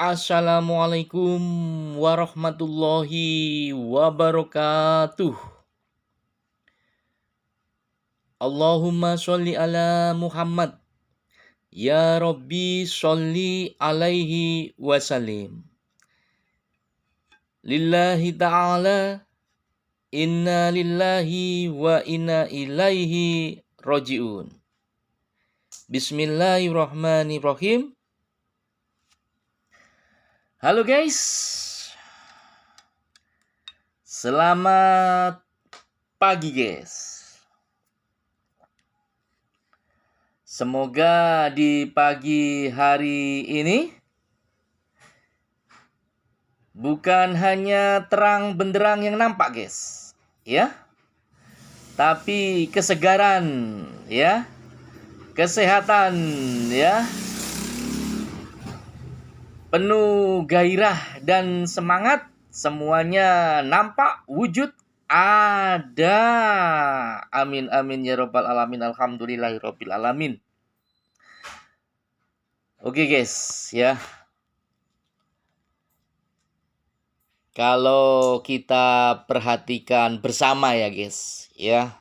Assalamualaikum warahmatullahi wabarakatuh. Allahumma sholli ala Muhammad. Ya Rabbi sholli alaihi wasallim. Lillahi ta'ala inna lillahi wa inna ilaihi roji'un. Bismillahirrahmanirrahim. Halo guys. Selamat pagi guys. Semoga di pagi hari ini bukan hanya terang benderang yang nampak guys, ya, tapi kesegaran, ya, kesehatan, ya, penuh gairah dan semangat, semuanya nampak wujud ada. Amin amin ya rabbal alamin. Alhamdulillahirabbil alamin. Oke guys, ya. Kalau kita perhatikan bersama ya guys, ya,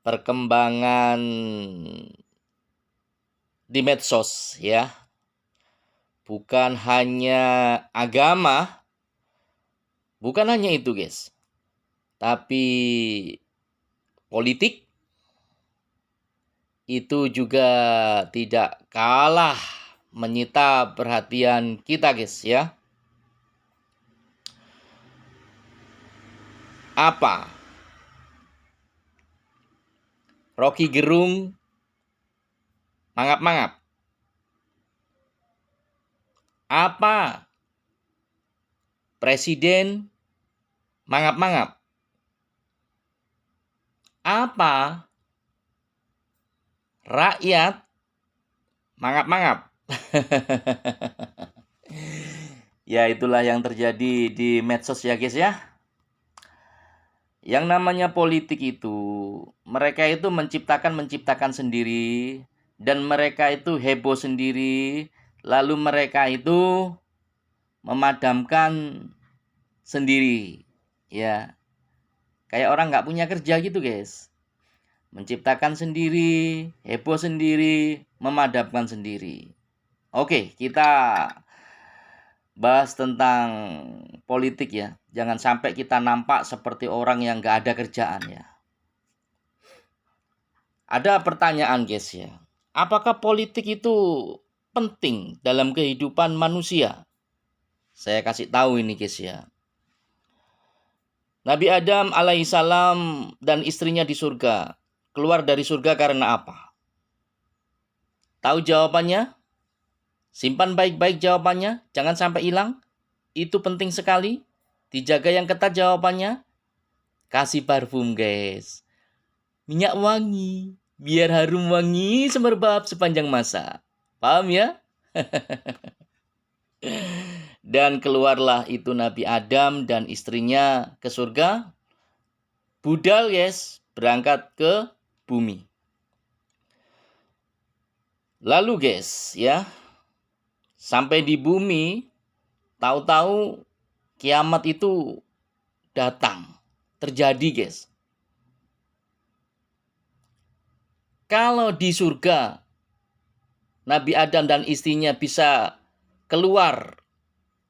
perkembangan di medsos, ya, bukan hanya agama, bukan hanya itu guys, tapi politik itu juga tidak kalah menyita perhatian kita guys, ya. Apa? Rocky Gerung mangap-mangap. Apa? Presiden mangap-mangap. Apa? Rakyat mangap-mangap. Ya, itulah yang terjadi di medsos ya guys, ya. Yang namanya politik itu, mereka itu menciptakan sendiri, dan mereka itu heboh sendiri, lalu mereka itu memadamkan sendiri, ya. Kayak orang nggak punya kerja gitu guys. Menciptakan sendiri, heboh sendiri, memadamkan sendiri. Oke, kita bahas tentang politik ya. Jangan sampai kita nampak seperti orang yang nggak ada kerjaan ya. Ada pertanyaan guys ya. Apakah politik itu penting dalam kehidupan manusia? Saya kasih tahu ini guys ya. Nabi Adam alaihissalam dan istrinya di surga. Keluar dari surga karena apa? Tahu jawabannya? Simpan baik-baik jawabannya. Jangan sampai hilang. Itu penting sekali. Dijaga yang ketat jawabannya. Kasih parfum guys. Minyak wangi. Biar harum wangi semerbak sepanjang masa. Paham ya? Dan keluarlah itu Nabi Adam dan istrinya ke surga. Budal guys. Berangkat ke bumi. Lalu guys ya. Sampai di bumi. Tahu-tahu kiamat itu datang. Terjadi guys. Kalau di surga Nabi Adam dan istrinya bisa keluar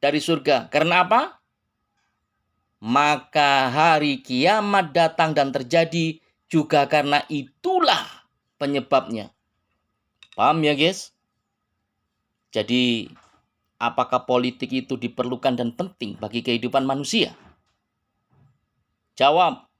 dari surga. Karena apa? Maka hari kiamat datang dan terjadi juga karena itulah penyebabnya. Paham ya guys? Jadi apakah politik itu diperlukan dan penting bagi kehidupan manusia? Jawab.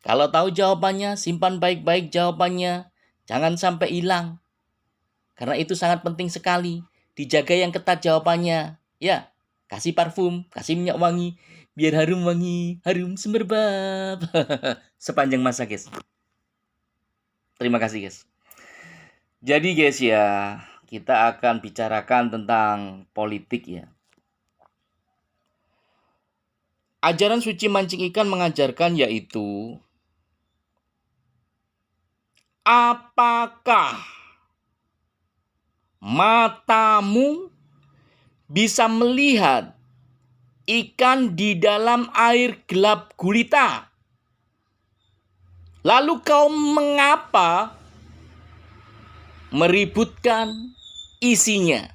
Kalau tahu jawabannya, simpan baik-baik jawabannya. Jangan sampai hilang. Karena itu sangat penting sekali. Dijaga yang ketat jawabannya. Ya, kasih parfum, kasih minyak wangi. Biar harum wangi, harum semerbak. Sepanjang masa guys. Terima kasih guys. Jadi guys ya, kita akan bicarakan tentang politik ya. Ajaran suci mancing ikan mengajarkan yaitu apakah matamu bisa melihat ikan di dalam air gelap gulita. Lalu kau mengapa meributkan isinya?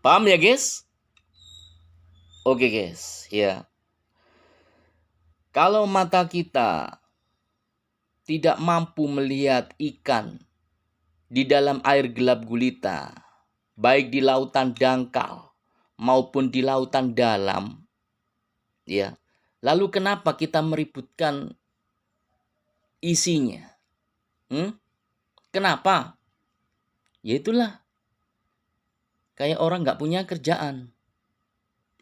Paham ya guys? Oke guys, ya. Kalau mata kita tidak mampu melihat ikan di dalam air gelap gulita, baik di lautan dangkal maupun di lautan dalam, ya. Lalu kenapa kita meributkan isinya? Kenapa? Ya itulah, kayak orang nggak punya kerjaan.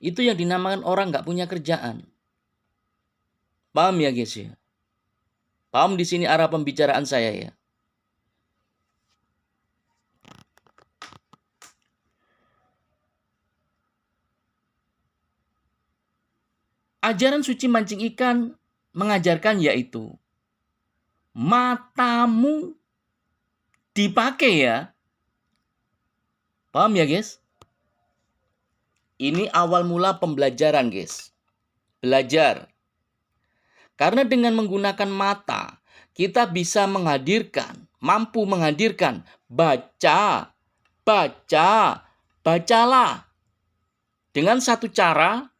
Itu yang dinamakan orang nggak punya kerjaan. Paham ya guys ya? Paham di sini arah pembicaraan saya ya? Ajaran suci mancing ikan mengajarkan yaitu matamu dipakai ya. Paham ya guys? Ini awal mula pembelajaran guys. Belajar. Karena dengan menggunakan mata, kita bisa mampu menghadirkan bacalah. Dengan satu cara,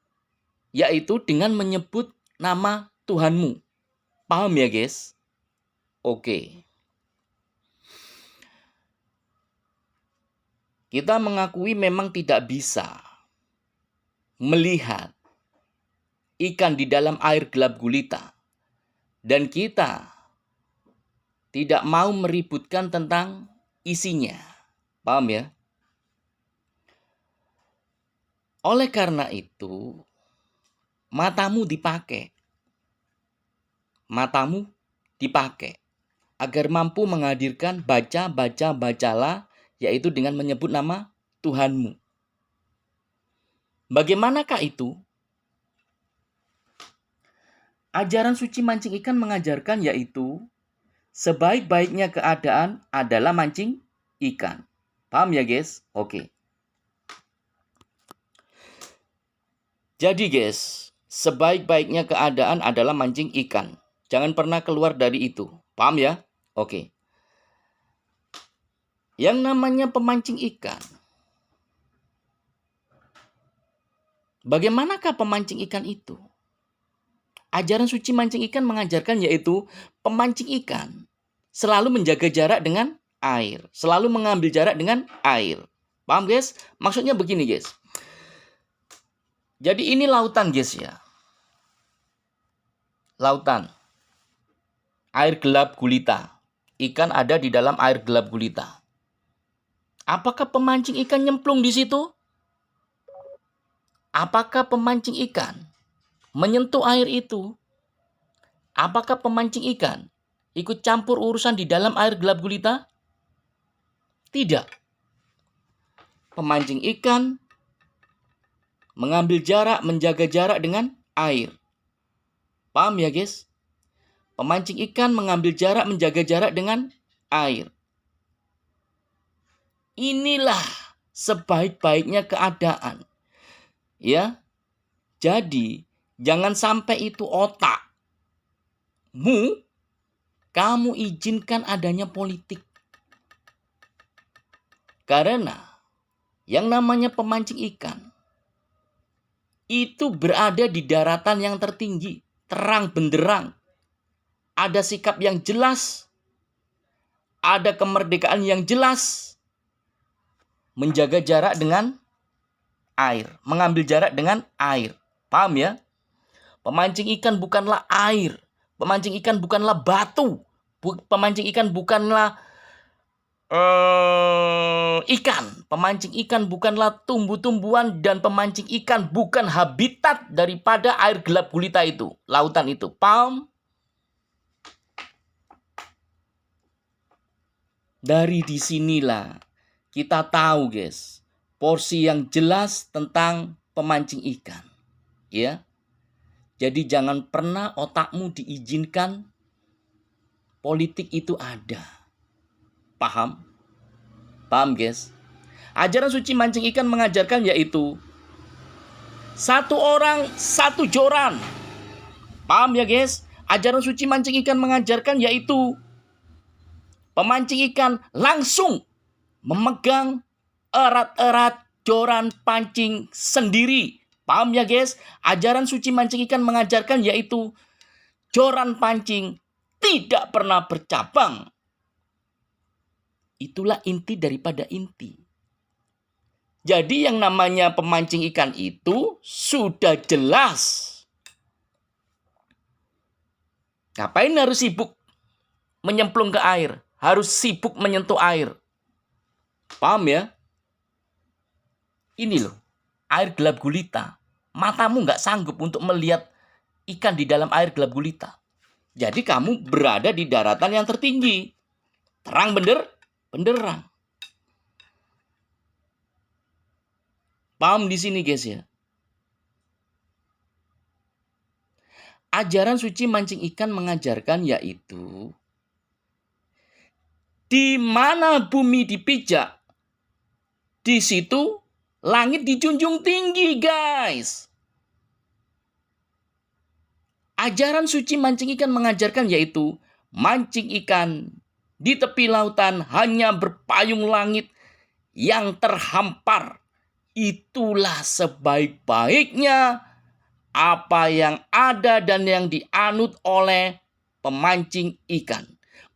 yaitu dengan menyebut nama Tuhanmu. Paham ya guys? Oke. Kita mengakui memang tidak bisa melihat ikan di dalam air gelap gulita. Dan kita tidak mau meributkan tentang isinya. Paham ya? Oleh karena itu, matamu dipakai. Matamu dipakai agar mampu menghadirkan bacalah, yaitu dengan menyebut nama Tuhanmu. Bagaimanakah itu? Ajaran suci mancing ikan mengajarkan yaitu sebaik-baiknya keadaan adalah mancing ikan. Paham ya guys? Oke. Jadi guys, sebaik-baiknya keadaan adalah mancing ikan. Jangan pernah keluar dari itu. Paham ya? Oke. Yang namanya pemancing ikan. Bagaimanakah pemancing ikan itu? Ajaran suci mancing ikan mengajarkan yaitu pemancing ikan selalu menjaga jarak dengan air. Selalu mengambil jarak dengan air. Paham guys? Maksudnya begini guys. Jadi ini lautan guys ya. Lautan. Air gelap gulita. Ikan ada di dalam air gelap gulita. Apakah pemancing ikan nyemplung di situ? Apakah pemancing ikan menyentuh air itu? Apakah pemancing ikan ikut campur urusan di dalam air gelap gulita? Tidak. Pemancing ikan mengambil jarak, menjaga jarak dengan air. Paham ya guys? Pemancing ikan mengambil jarak, menjaga jarak dengan air. Inilah sebaik-baiknya keadaan. Ya. Jadi, jangan sampai itu otakmu kamu izinkan adanya politik. Karena yang namanya pemancing ikan itu berada di daratan yang tertinggi, terang benderang. Ada sikap yang jelas, ada kemerdekaan yang jelas, menjaga jarak dengan air, mengambil jarak dengan air. Paham ya? Pemancing ikan bukanlah air, pemancing ikan bukanlah batu, pemancing ikan bukanlah ikan, pemancing ikan bukanlah tumbuh-tumbuhan, dan pemancing ikan bukan habitat daripada air gelap gulita itu, lautan itu. Paham? Dari disinilah kita tahu guys, porsi yang jelas tentang pemancing ikan. Ya. Jadi jangan pernah otakmu diizinkan politik itu ada. Paham? Paham guys? Ajaran suci mancing ikan mengajarkan yaitu satu orang, satu joran. Paham ya guys? Ajaran suci mancing ikan mengajarkan yaitu pemancing ikan langsung memegang erat-erat joran pancing sendiri. Paham ya guys? Ajaran suci mancing ikan mengajarkan yaitu joran pancing tidak pernah bercabang. Itulah inti daripada inti. Jadi yang namanya pemancing ikan itu sudah jelas. Ngapain harus sibuk menyemplung ke air? Harus sibuk menyentuh air. Paham ya? Ini loh, air gelap gulita. Matamu nggak sanggup untuk melihat ikan di dalam air gelap gulita. Jadi kamu berada di daratan yang tertinggi. Terang benderang. Paham di sini guys ya? Ajaran suci mancing ikan mengajarkan yaitu di mana bumi dipijak, di situ langit dijunjung tinggi, guys. Ajaran suci mancing ikan mengajarkan yaitu mancing ikan di tepi lautan hanya berpayung langit yang terhampar. Itulah sebaik-baiknya apa yang ada dan yang dianut oleh pemancing ikan.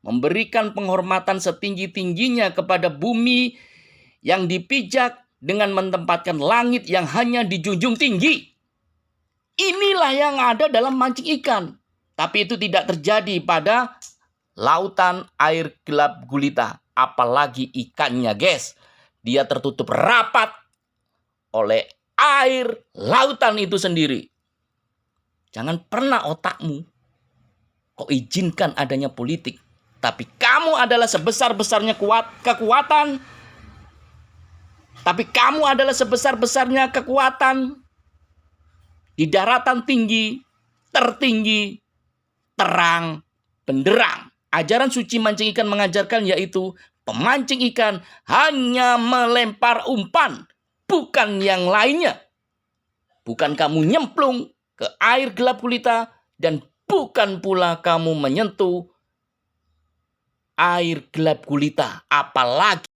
Memberikan penghormatan setinggi-tingginya kepada bumi yang dipijak dengan menempatkan langit yang hanya dijunjung tinggi. Inilah yang ada dalam mancing ikan. Tapi itu tidak terjadi pada lautan air gelap gulita. Apalagi ikannya, guys. Dia tertutup rapat oleh air lautan itu sendiri. Jangan pernah otakmu kok izinkan adanya politik. Tapi kamu adalah sebesar-besarnya kekuatan. Tapi kamu adalah sebesar-besarnya kekuatan di daratan tinggi, tertinggi, terang, benderang. Ajaran suci mancing ikan mengajarkan yaitu pemancing ikan hanya melempar umpan, bukan yang lainnya. Bukan kamu nyemplung ke air gelap gulita dan bukan pula kamu menyentuh air gelap gulita, apalagi